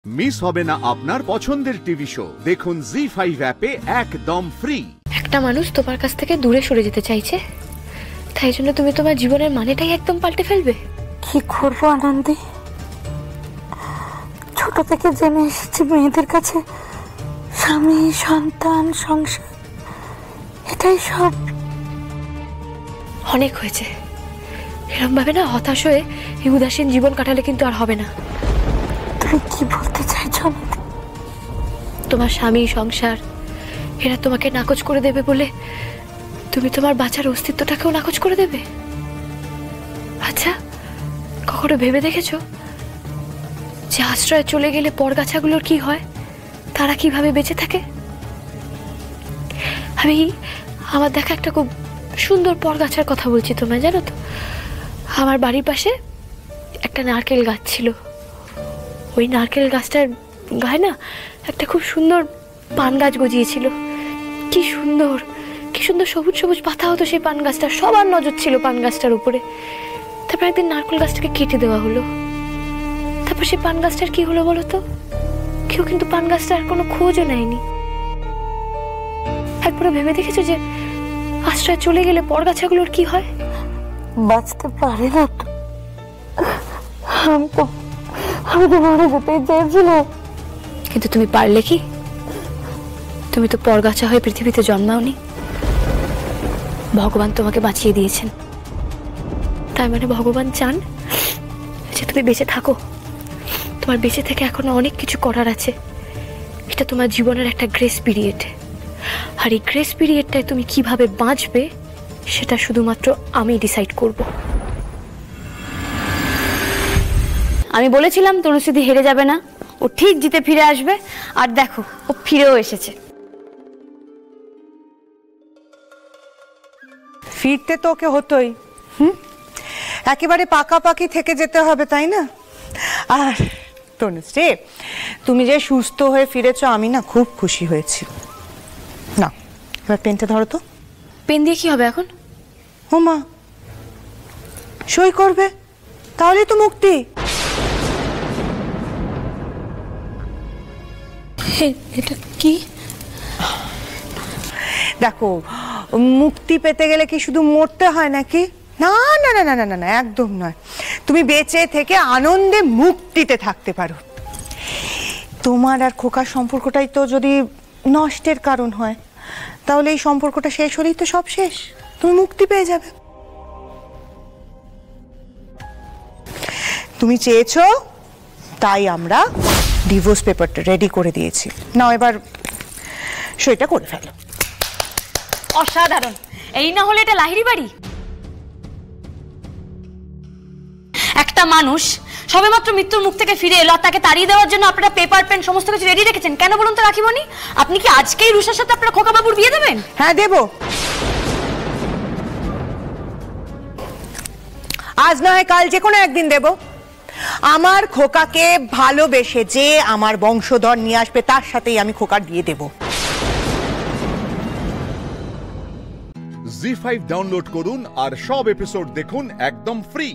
Miss হবে না আপনার পছন্দের টিভি শো। দেখুন জি5 অ্যাপে একদম ফ্রি। একটা মানুষ তোমার কাছ থেকে দূরে সরে যেতে চাইছে, তাই জন্য তুমি তোমার জীবনের মানেটাই একদম পাল্টে ফেলবে। কি করবো আনন্দী, ছোট থেকে জেনে এসেছি মেয়েদের কাছে স্বামী, সন্তান, সংসার এটাই সব। অনেক হয়েছে, এরকম ভাবে না হতাশ হয়ে এই উদাসীন জীবন কাটালে কিন্তু আর হবে না। তুমি কি বলতে চাইছো? তোমার স্বামী, সংসার এরা তোমাকে নাকচ করে দেবে বলে তুমি তোমার বাঁচার অস্তিত্বটাকেও নাকচ করে দেবে? আচ্ছা, কখনো ভেবে দেখেছো যে আশ্রয়ে চলে গেলে পরগাছাগুলোর কি হয়, তারা কিভাবে বেঁচে থাকে? আমি আমার দেখা একটা খুব সুন্দর পরগাছার কথা বলছি তোমায়, জানো তো? আমার বাড়ির পাশে একটা নারকেল গাছ ছিল। ওই নারকেল গাছটার গায়ে না একটা খুব সুন্দর পান গাছ গজিয়েছিল। কি সুন্দর, কি সুন্দর সবুজ সবুজ পাতা হতো সেই পান গাছটা, সবার নজর ছিল পান গাছটার উপরে। তারপর একদিন নারকেল গাছটাকে কেটে দেওয়া হলো। তারপর সেই পান গাছটার কি হলো বলো তো? কেউ কিন্তু পান গাছটার কোনো খোঁজও নেয়নি। একবারও ভেবে দেখেছো যে আশ্রয় চলে গেলে পরগাছাগুলোর কি হয়? বাঁচতে পারে না তো। আমি তো মরে যেতেই চেয়েছিলাম। কিন্তু তুমি পারলে কি? তুমি তো পরগাছা হয়ে পৃথিবীতে জন্মাওনি। ভগবান তোমাকে বাঁচিয়ে দিয়েছেন। তার মানে ভগবান চান যে তুমি বেঁচে থাকো। তোমার বেঁচে থেকে এখনো অনেক কিছু করার আছে। এটা তোমার জীবনের একটা গ্রেস পিরিয়ড। আর এই গ্রেস পিরিয়ডটায় তুমি কিভাবে বাঁচবে সেটা শুধুমাত্র আমি ডিসাইড করব। আমি বলেছিলাম তনুশ্রী হেরে যাবে না, ও ঠিক জিতে ফিরে আসবে। আর দেখো, ও ফিরেও এসেছে। ফিরতে তো ওকে হতোই। একেবারে পাকাপাকি থেকে যেতে হবে, তাই না? আর তনুশ্রী, তুমি যে সুস্থ হয়ে ফিরেছো আমি না খুব খুশি হয়েছি। না, এবার পেনটা ধরো তো। পেন দিয়ে কি হবে এখন? হোমা সই করবে, তাহলেই তো মুক্তি। এটা কি? দেখো, মুক্তি পেতে গেলে কি শুধু মরতে হয় নাকি? না না না না না না, একদম নয়। তুমি বেঁচে থেকে আনন্দে মুক্তিতে থাকতে পারো। তোমার আর খোকার সম্পর্কটাই তো যদি নষ্টের কারণ হয়, তাহলে এই সম্পর্কটা শেষ হলেই তো সব শেষ। তুমি মুক্তি পেয়ে যাবে। তুমি চেয়েছো, তাই আমরা ডিভোর্স পেপারটা রেডি করে দিয়েছি। নাও এবার সইটা করে ফেলো। অসাধারণ! এই না হলে এটা লাহিড়ী বাড়ি। একটা মানুষ সবেমাত্র মৃত্যুর মুখ থেকে ফিরে এলো, তাকে তাড়িয়ে দেওয়ার জন্য আপনারা পেপার পেন সমস্ত কিছু রেডি রেখেছেন। কেন বলুন তো রাখিমণি? আপনি কি আজকেই রুষার সাথে আপনার খোকা বাবুর বিয়ে দেবেন? হ্যাঁ, দেব। আজ না হয় কাল, যে কোনো একদিন দেব। আমার খোকাকে ভালোবেসে যে আমার বংশধর নিয়ে আসবে, তার সাথেই আমি খোকার বিয়ে দেব। জি5 ডাউনলোড করুন আর সব এপিসোড দেখুন একদম ফ্রি।